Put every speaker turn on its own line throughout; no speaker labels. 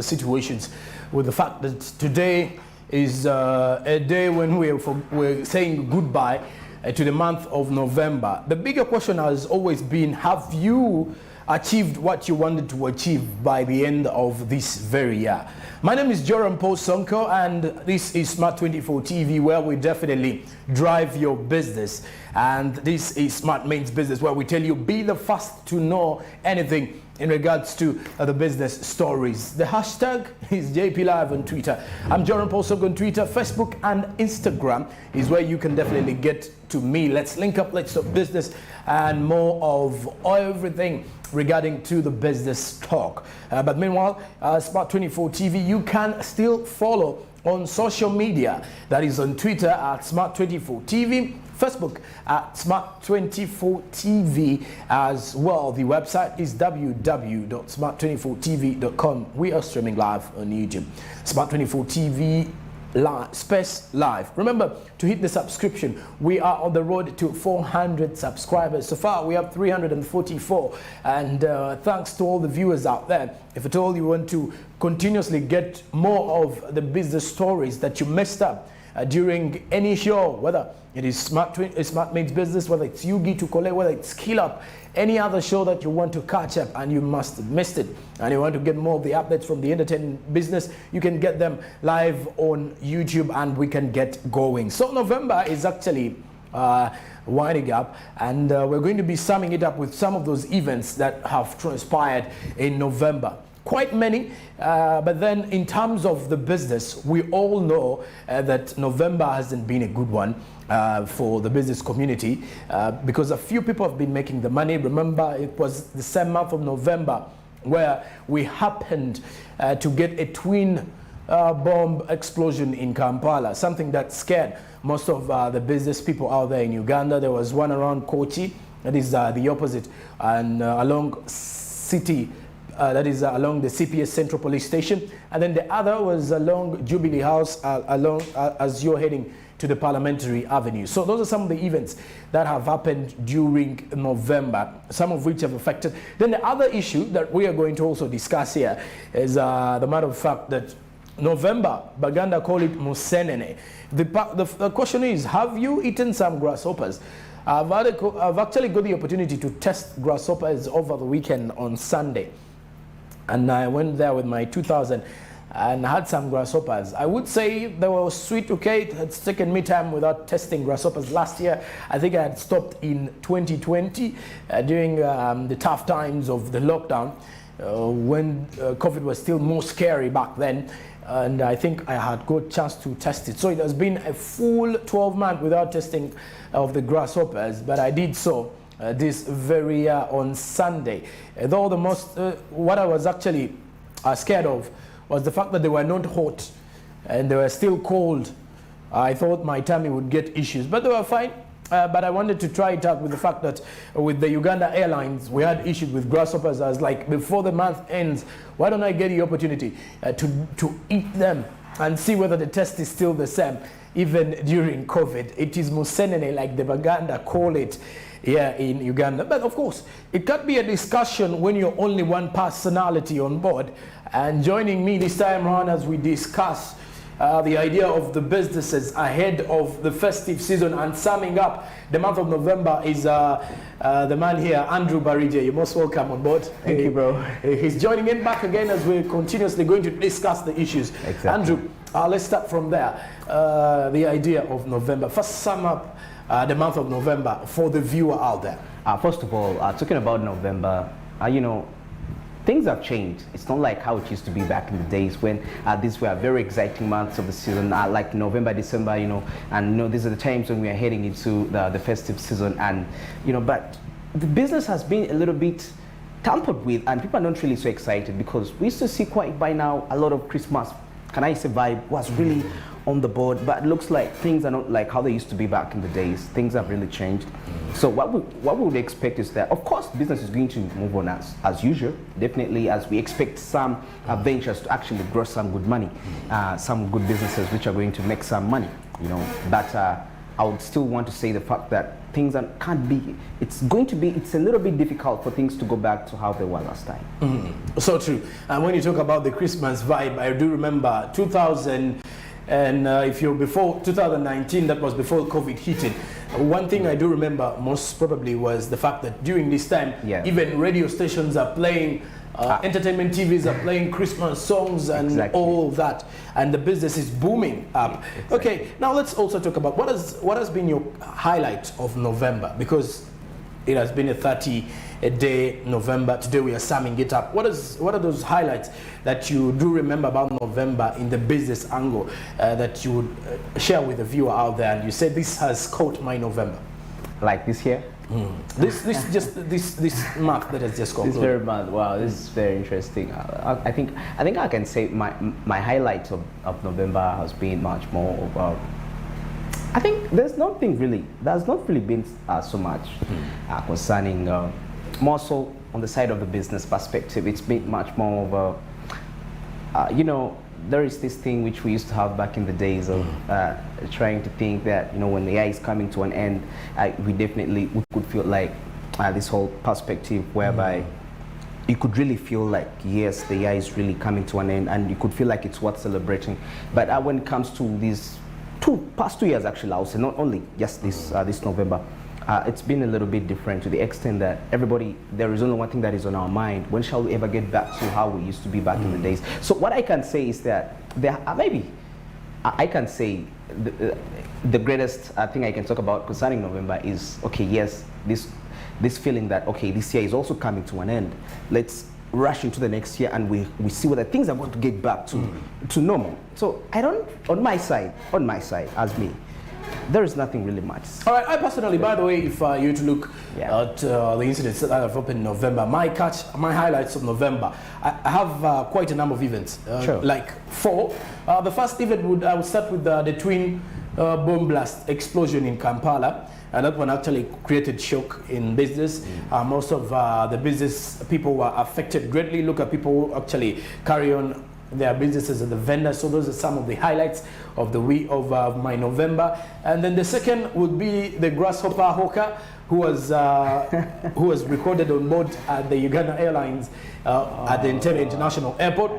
the situations with the fact that today is a day when we're saying goodbye to the month of November. The bigger question has always been, have you achieved what you wanted to achieve by the end of this very year? My name is Joram Paul Sonko, and this is Smart 24 TV, where we definitely drive your business. And this is Smart Means Business, where we tell you, be the first to know anything in regards to the business stories. The hashtag is JP Live on Twitter. I'm Joram Paul Sonko on Twitter. Facebook and Instagram is where you can definitely get to me. Let's link up, let's talk business, and more of everything regarding to the business talk. But meanwhile, Smart 24 TV, you can still follow on social media. That is on Twitter at Smart 24 TV, Facebook at Smart 24 TV as well. The website is www.smart24tv.com. We are streaming live on YouTube. Smart 24 TV live, space live. Remember to hit the subscription. We are on the road to 400 subscribers. So far we have 344, and thanks to all the viewers out there. If at all you want to continuously get more of the business stories that you messed up during any show, whether it is Smart Means Business, whether it's Yugi to Kole, whether it's Skill Up, any other show that you want to catch up and you must have missed it, and you want to get more of the updates from the entertainment business, you can get them live on YouTube and we can get going. So November is actually winding up, and we're going to be summing it up with some of those events that have transpired in November. Quite many, but then in terms of the business, we all know that November hasn't been a good one for the business community because a few people have been making the money. Remember, it was the same month of November where we happened to get a twin bomb explosion in Kampala, something that scared most of the business people out there in Uganda. There was one around Kochi, that is the opposite, and along city, that is along the CPS Central Police Station, and then the other was along Jubilee House, as you're heading to the Parliamentary Avenue. So those are some of the events that have happened during November, some of which have affected. Then the other issue that we are going to also discuss here is the matter of fact that November, Baganda call it Musenene. The question is, have you eaten some grasshoppers? I've actually got the opportunity to test grasshoppers over the weekend on Sunday. And I went there with my 2000 and had some grasshoppers. I would say they were sweet, okay. It's taken me time without testing grasshoppers. Last year, I think I had stopped in 2020 during the tough times of the lockdown when COVID was still more scary back then. And I think I had good chance to test it. So it has been a full 12 months without testing of the grasshoppers, but I did so this very on Sunday. Though the most, what I was actually scared of was the fact that they were not hot and they were still cold. I thought my tummy would get issues, but they were fine. But I wanted to try it out with the fact that with the Uganda Airlines, we had issues with grasshoppers. I was like, before the month ends, why don't I get the opportunity to eat them and see whether the test is still the same, even during COVID. It is Musenene, like the Baganda call it here in Uganda. But of course, it can't be a discussion when you're only one personality on board. And joining me this time around as we discuss the idea of the businesses ahead of the festive season and summing up the month of November is the man here, Andrew Barije. You're most welcome on board.
Thank you, bro.
He's joining in back again as we're continuously going to discuss the issues.
Exactly.
Andrew, let's start from there. The idea of November. First, sum up the month of November for the viewer out there.
First of all, talking about November, you know, things have changed. It's not like how it used to be back in the days when these were very exciting months of the season, like November, December, you know, and you know, these are the times when we are heading into the festive season, and you know, but the business has been a little bit tampered with, and people are not really so excited because we used to see quite by now a lot of Christmas, can I say, vibe was really on the board, but it looks like things are not like how they used to be back in the days. Things have really changed. So what we would expect is that, of course, business is going to move on as usual, definitely, as we expect some ventures to actually grow some good money, some good businesses which are going to make some money, you know. But I would still want to say the fact that things can't be, it's a little bit difficult for things to go back to how they were last time.
So true. And when you talk about the Christmas vibe, I do remember 2000, and if you're before 2019, that was before COVID hit it. One thing I do remember most probably was the fact that during this time, even radio stations are playing, entertainment TVs are playing Christmas songs and all that, and the business is booming up. Okay, now let's also talk about what has been your highlight of November, because it has been a 30-day November. Today we are summing it up. What are those highlights that you do remember about November in the business angle that you would share with the viewer out there, and you say this has caught my November?
Like this year?
This month that has just concluded.
This very month. Wow, this is very interesting. I think I can say my highlight of November has been much more of. I think there's not really been so much concerning more so on the side of the business perspective. It's been much more of a, there is this thing which we used to have back in the days of trying to think that, when the AI is coming to an end, we could feel like this whole perspective whereby you could really feel like, yes, the AI is really coming to an end, and you could feel like it's worth celebrating. But when it comes to these past 2 years, actually, I would say, not only just this November, it's been a little bit different, to the extent that there is only one thing that is on our mind: when shall we ever get back to how we used to be back in the days? So what I can say is that I can say the greatest thing I can talk about concerning November is, okay, yes, this feeling that, okay, this year is also coming to an end. Let's rush into the next year, and we see whether things are going to get back to normal. So on my side, as me, there is nothing really much.
All right, I personally, by the way, if you to look at the incidents that have happened in November, my highlights of November, I have quite a number of events, like 4. The first event I would start with the twin bomb blast explosion in Kampala. And that one actually created shock in business. Most of the business people were affected greatly. Look at people who actually carry on their businesses as the vendors. So those are some of the highlights of the week of my November. And then the second would be the grasshopper hawker who was recorded on board at the Uganda Airlines at the Entebbe International Airport.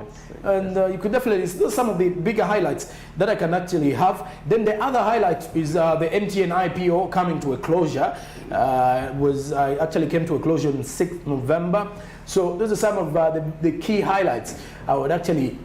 And you could definitely, those are some of the bigger highlights that I can actually have. Then the other highlight is the MTN IPO coming to a closure. Actually came to a closure on 6th November. So those are some of the key highlights I would actually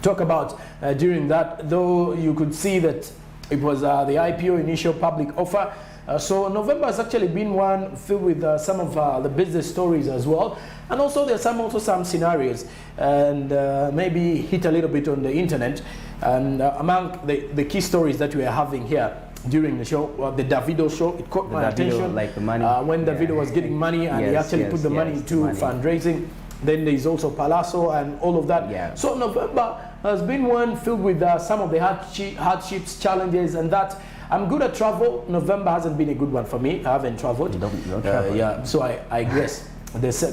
talk about during that, though you could see that it was the IPO initial public offer. So November has actually been one filled with some of the business stories as well, and also there's some scenarios, and maybe hit a little bit on the internet. And among the key stories that we are having here during the show, the Davido show, it caught my attention. Like the money, when Davido was getting money, and he actually put the money into fundraising. Then there is also Palazzo and all of that. So November has been one filled with some of the hardships, challenges, and that. I'm good at travel. November hasn't been a good one for me. I haven't traveled.
You don't travel.
So I guess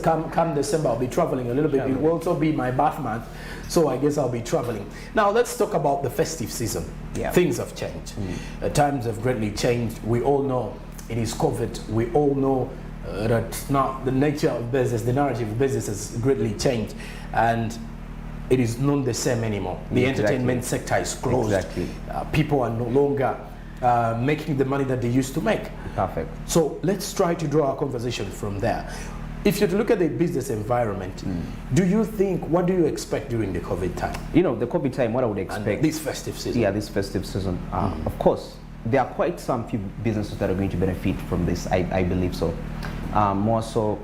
come December I'll be traveling a little bit. It will also be my birth month, so I guess I'll be traveling. Now let's talk about the festive season. Things have changed. Times have greatly changed. We all know it is COVID. We all know that now the nature of business, the narrative of business has greatly changed, and it is not the same anymore. The entertainment sector is closed. People are no longer making the money that they used to make.
Perfect.
So let's try to draw our conversation from there. If you look at the business environment, what do you expect during the COVID time?
The COVID time, what I would expect.
And this festive season.
Yeah, this festive season. Of course, there are quite some few businesses that are going to benefit from this. I believe so. More so,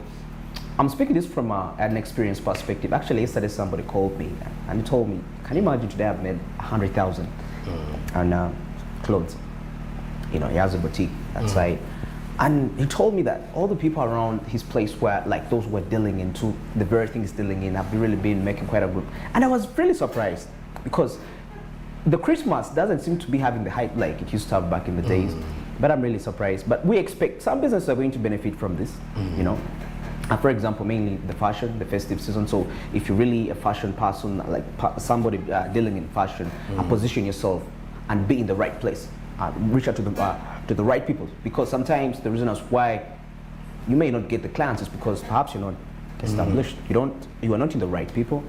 I'm speaking this from an experience perspective. Actually, yesterday somebody called me and he told me, can you imagine today I've made 100,000 on clothes. He has a boutique outside. And he told me that all the people around his place were like those who were dealing into the very things dealing in have really been making quite a group. And I was really surprised because the Christmas doesn't seem to be having the hype like it used to have back in the days. But I'm really surprised. But we expect some businesses are going to benefit from this, for example, mainly the fashion, the festive season. So if you're really a fashion person, like somebody dealing in fashion, position yourself and be in the right place. reach out to the right people, because sometimes the reason as why you may not get the clients is because perhaps you're not established. You are not in the right people.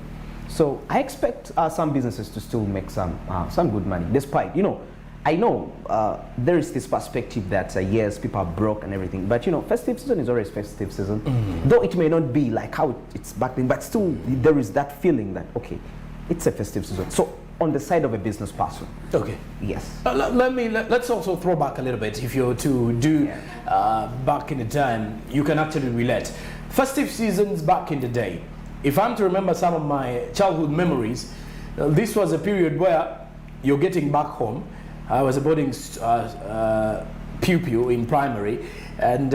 So I expect some businesses to still make some good money, despite, I know there is this perspective that yes, people are broke and everything, but festive season is always festive season. Though it may not be like how it's back then, but still there is that feeling that okay, it's a festive season. So on the side of a business person,
okay,
yes.
Let's also throw back a little bit. If you're to do back in the time, you can actually relate. Festive seasons back in the day. If I'm to remember some of my childhood memories, this was a period where you're getting back home. I was a boarding pupil in primary, and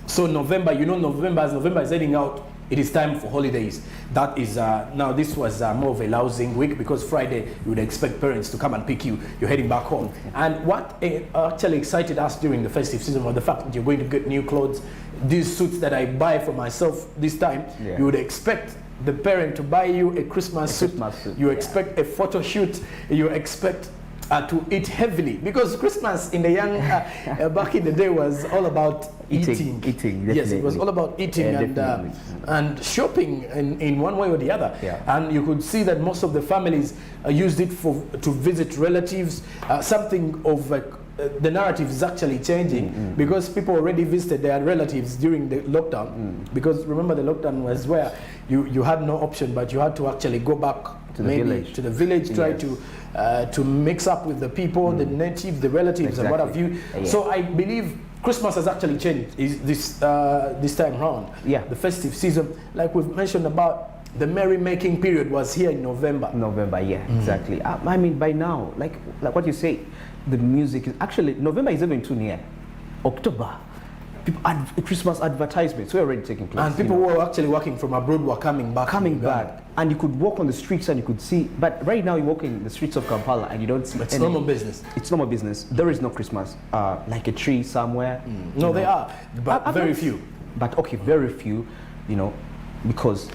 so November is heading out, it is time for holidays. That is, now this was more of a lousing week, because Friday you would expect parents to come and pick you, you're heading back home. And what actually excited us during the festive season was the fact that you're going to get new clothes. These suits that I buy for myself this time, you would expect the parent to buy you a Christmas suit. You expect a photo shoot, you expect to eat heavily, because Christmas in the young back in the day was all about eating. Yes, it was all about eating and shopping in one way or the other. And you could see that most of the families used it to visit relatives. Something of the narrative is actually changing, because people already visited their relatives during the lockdown. Because remember, the lockdown was where you had no option, but you had to actually go back to the village, try to mix up with the people, the natives, the relatives, and what have you. So I believe Christmas has actually changed this time around. The festive season, like we've mentioned about, the merry-making period was here in November. Exactly. I mean, by now, like what you say, the music is actually, November is even too near. October, Christmas advertisements were already taking place. And people who were actually working from abroad were coming back. And you could walk on the streets and you could see, but right now you walk in the streets of Kampala and you don't see It's normal business.
It's normal business. There is no Christmas, like a tree somewhere.
No, they are, but very few.
But okay, very few, because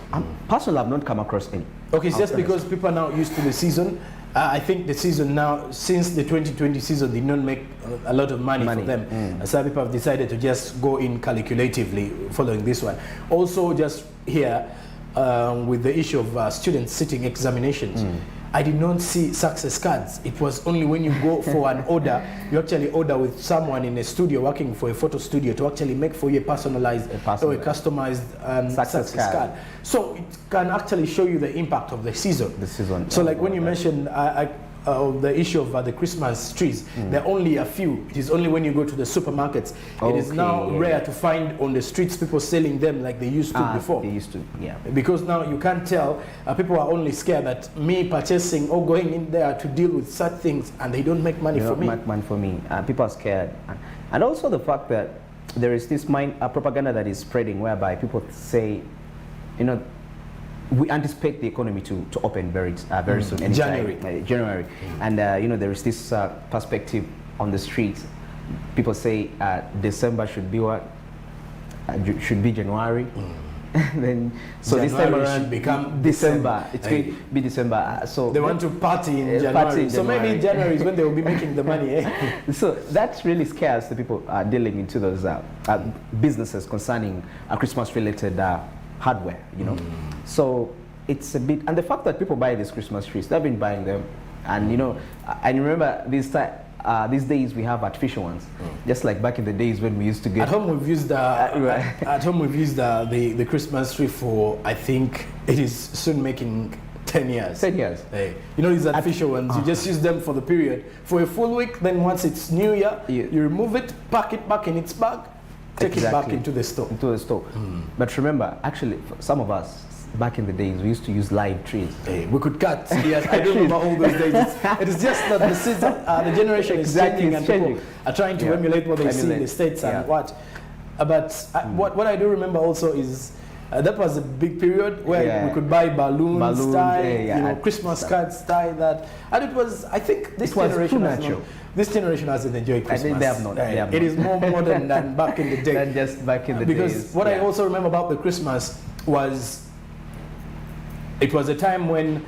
personally I've not come across any.
Okay, it's just because people are now used to the season. I think the season now, since the 2020 season did not make a lot of money for them, some people have decided to just go in calculatively following this one. Also, just here with the issue of students sitting examinations, I did not see success cards. It was only when you go for an order, you actually order with someone in a studio working for a photo studio to actually make for you a personalized or a customized success card. So it can actually show you the impact of the season. So like when you mentioned the issue of the Christmas trees, there are only a few. It is only when you go to the supermarkets. It is now rare to find on the streets people selling them like they used to before. Because now you can't tell. People are only scared that me purchasing or going in there to deal with such things, and they don't make money for me.
People are scared. And also the fact that there is this propaganda that is spreading whereby people say, we anticipate the economy to open very soon, anytime, January. And there is this perspective on the streets. People say December should be what? Should be January. Then so January this time around should become December. It's going to be December. So
they want to party in January. So maybe January is when they will be making the money.
So that really scares the people dealing into those businesses concerning Christmas-related hardware, So it's a bit, and the fact that people buy these Christmas trees, they've been buying them, and I remember these days we have artificial ones, just like back in the days when we used to get.
At home we've used the Christmas tree for, I think it is soon making 10 years.
10 years.
Hey, these artificial ones, you just use them for the period, for a full week, then once it's New Year, you remove it, pack it back in its bag, take it back into the store.
But remember, actually, for some of us, back in the days, we used to use live trees.
Hey, we could cut. Yes, I don't remember all those days. It is just that the generation is changing, and people are trying to emulate what they see in the States and what. But what I do remember also is that was a big period where we could buy balloons, tie, Christmas cards, tie that. And it was, I think, this generation hasn't enjoyed Christmas.
They have not.
It is more modern than back in the day.
Than just back in the days.
Because what I also remember about the Christmas was, it was a time when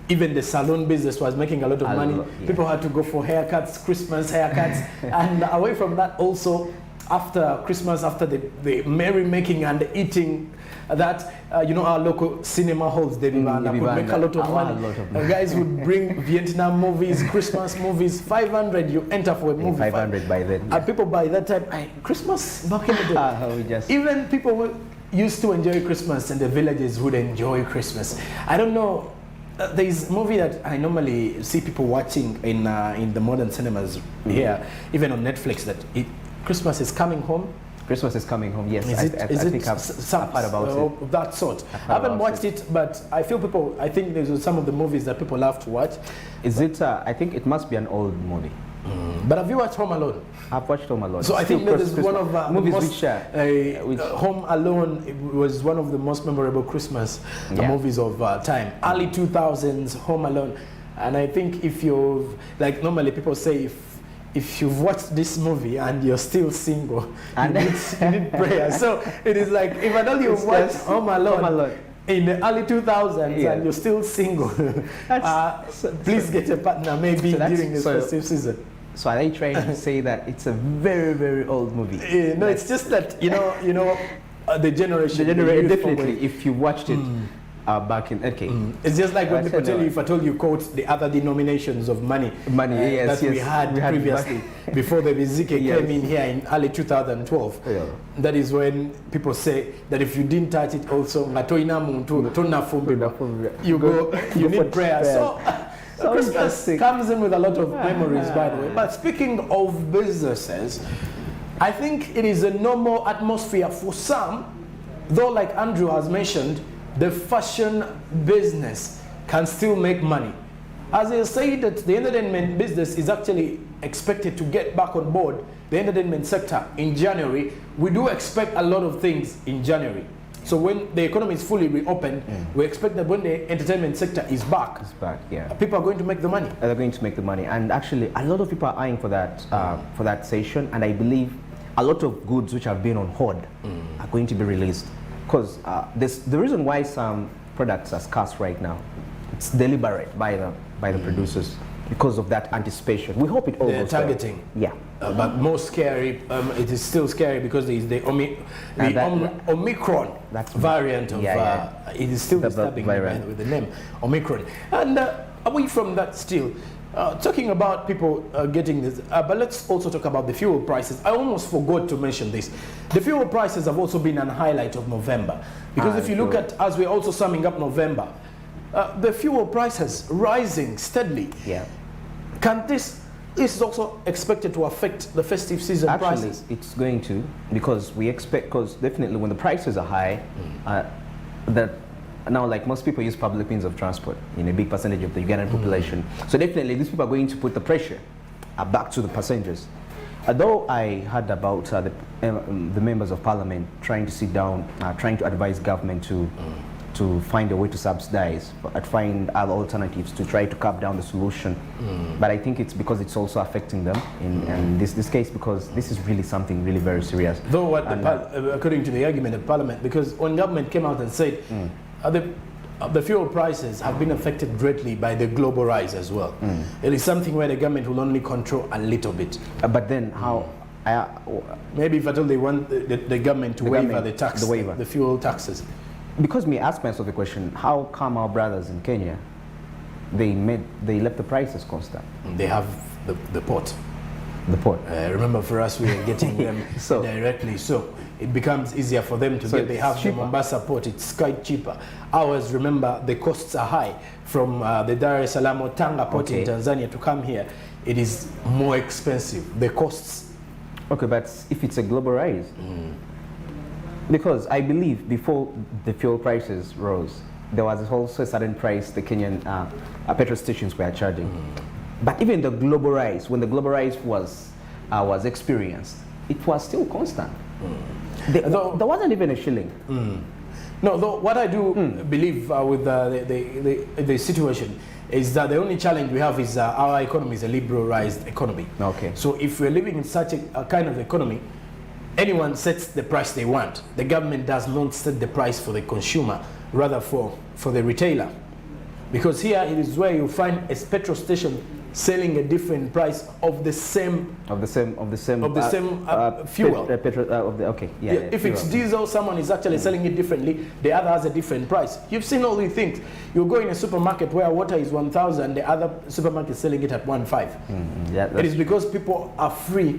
Even the salon business was making a lot of money. People had to go for haircuts, Christmas haircuts. And away from that also, after Christmas, after the merrymaking and the eating, that you know, our local cinema halls, they could make a lot of money. Guys would bring Vietnam movies, Christmas movies, 500 you enter for a movie.
500 by then.
And people by that time, Christmas back in the day. Even people who used to enjoy Christmas, and the villagers would enjoy Christmas. I don't know. There's a movie that I normally see people watching in the modern cinemas here, even on Netflix, that Christmas is coming home. Christmas is coming home, yes. I think I've heard about it. That sort. I haven't watched it, but I think there's some of the movies that people love to watch.
Is it, I think it must be an old movie.
But have you watched Home Alone?
I've watched Home Alone.
So I think that is one of
movies
which Home Alone was one of the most memorable Christmas movies of time. Early 2000s, Home Alone. And I think if you've, like normally people say, if you've watched this movie and you're still single, and you need prayer. So it is like, if I know you watched Home Alone in the early 2000s and you're still single, please get a partner maybe during this festive season.
So are they trying to say that it's a very, very old movie?
No, it's just that, you know, the generation.
Definitely, if you watched it back in,
it's just like when people tell you, if I told you quote the other denominations of money that we had previously, before the Bizike came in here in early 2012, that is when people say that if you didn't touch it also, you need prayer. So Christmas comes in with a lot of memories, by the way. But speaking of businesses, I think it is a normal atmosphere for some, though like Andrew has mentioned, the fashion business can still make money. As I said, that the entertainment business is actually expected to get back on board, the entertainment sector, in January. We do expect a lot of things in January. So when the economy is fully reopened, we expect that when the entertainment sector is back, people are going to make the money.
They're going to make the money. And actually, a lot of people are eyeing for that session. And I believe a lot of goods which have been on hold are going to be released. Because the reason why some products are scarce right now, it's deliberate by the producers because of that anticipation. We hope it all goes
targeting.
Yeah.
But more scary, it is still scary because there is the Omicron variant of it is still disturbing with the name Omicron. And away from that still, talking about people getting this, but let's also talk about the fuel prices. I almost forgot to mention this. The fuel prices have also been an highlight of November. Because if you look at, as we're also summing up November, the fuel prices rising steadily.
Yeah.
Can this is also expected to affect the festive season prices?
Actually, it's going to, because we expect, because definitely when the prices are high, that now, like most people use public means of transport in a big percentage of the Ugandan population. So definitely these people are going to put the pressure back to the passengers. Although I heard about the members of parliament trying to sit down, trying to advise government to find a way to subsidize, but find other alternatives to try to curb down the solution. But I think it's because it's also affecting them in this case, because this is really something really very serious.
Though what according to the argument of parliament, because when government came out and said the fuel prices have been affected greatly by the global rise as well. It is something where the government will only control a little bit.
But then how?
Maybe if at all they want the government to waive the fuel taxes.
Because me ask myself the question: how come our brothers in Kenya, they left the prices constant?
They have the port.
The port.
Remember, for us, we are getting them directly, so it becomes easier for them to get. They have the Mombasa port; it's quite cheaper. Ours, remember, the costs are high from the Dar es Salaam or Tanga port in Tanzania to come here. It is more expensive. The costs.
Okay, but if it's a global rise. Because I believe before the fuel prices rose, there was also a certain price the Kenyan petrol stations were charging. But even the global rise, when the global rise was experienced, it was still constant. There wasn't even a shilling.
No, though what I do believe with the situation is that the only challenge we have is our economy is a liberalized economy.
Okay.
So if we're living in such a kind of economy, anyone sets the price they want. The government does not set the price for the consumer, rather for the retailer. Because here it is where you find a petrol station selling a different price of the same fuel. If it's diesel, someone is actually selling it differently. The other has a different price. You've seen all these things. You go in a supermarket where water is 1,000, the other supermarket is selling it at 1,500. It is because people are free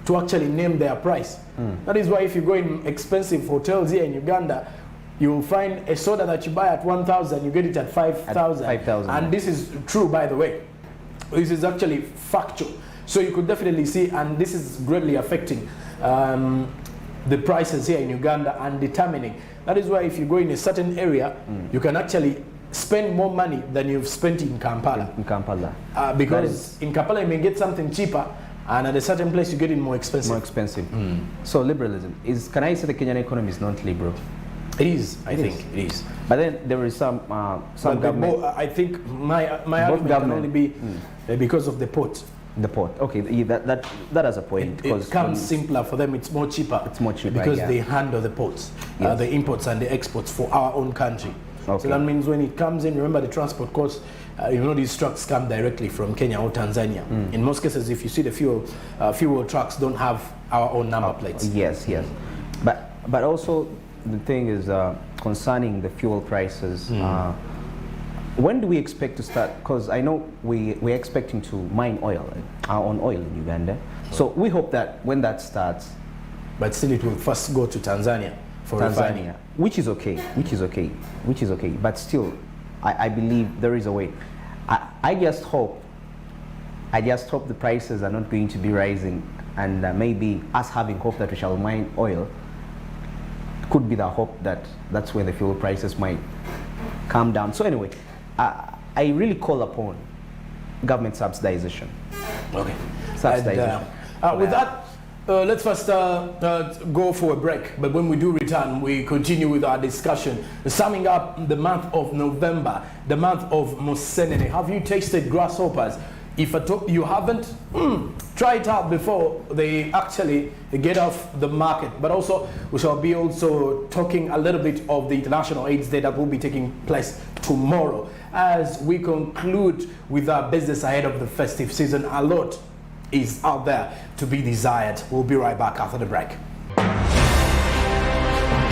to actually name their price. That is why if you go in expensive hotels here in Uganda, you will find a soda that you buy at 1,000, you get it at 5,000. And this is true, by the way. This is actually factual. So you could definitely see, and this is greatly affecting the prices here in Uganda and determining. That is why if you go in a certain area, you can actually spend more money than you've spent in Kampala. Because in Kampala you may get something cheaper, and at a certain place you get it more expensive.
So liberalism can I say the Kenyan economy is not liberal?
It is, I think it is.
But then there is some government.
I think my argument can only be because of the port.
The port, okay, that has a point.
It comes simpler for them. It's more cheaper. Because they handle the ports, the imports and the exports for our own country. So that means when it comes in, remember the transport costs. These trucks come directly from Kenya or Tanzania. In most cases, if you see the fuel trucks don't have our own number plates.
Yes. But also the thing is concerning the fuel prices. When do we expect to start? Because I know we're expecting to mine oil, our own oil in Uganda. So we hope that when that starts,
but still it will first go to Tanzania for refining,
which is okay. But still, I believe there is a way. I just hope the prices are not going to be rising, and maybe us having hope that we shall mine oil could be the hope that that's when the fuel prices might come down. So anyway, I really call upon government subsidization.
Okay.
Subsidization.
With that, let's first go for a break. But when we do return, we continue with our discussion. Summing up the month of November, the month of Musenene. Have you tasted grasshoppers? If you haven't, try it out before they actually get off the market. But also, we shall be also talking a little bit of the International AIDS Day that will be taking place tomorrow. As we conclude with our business ahead of the festive season, a lot is out there to be desired. We'll be right back after the break.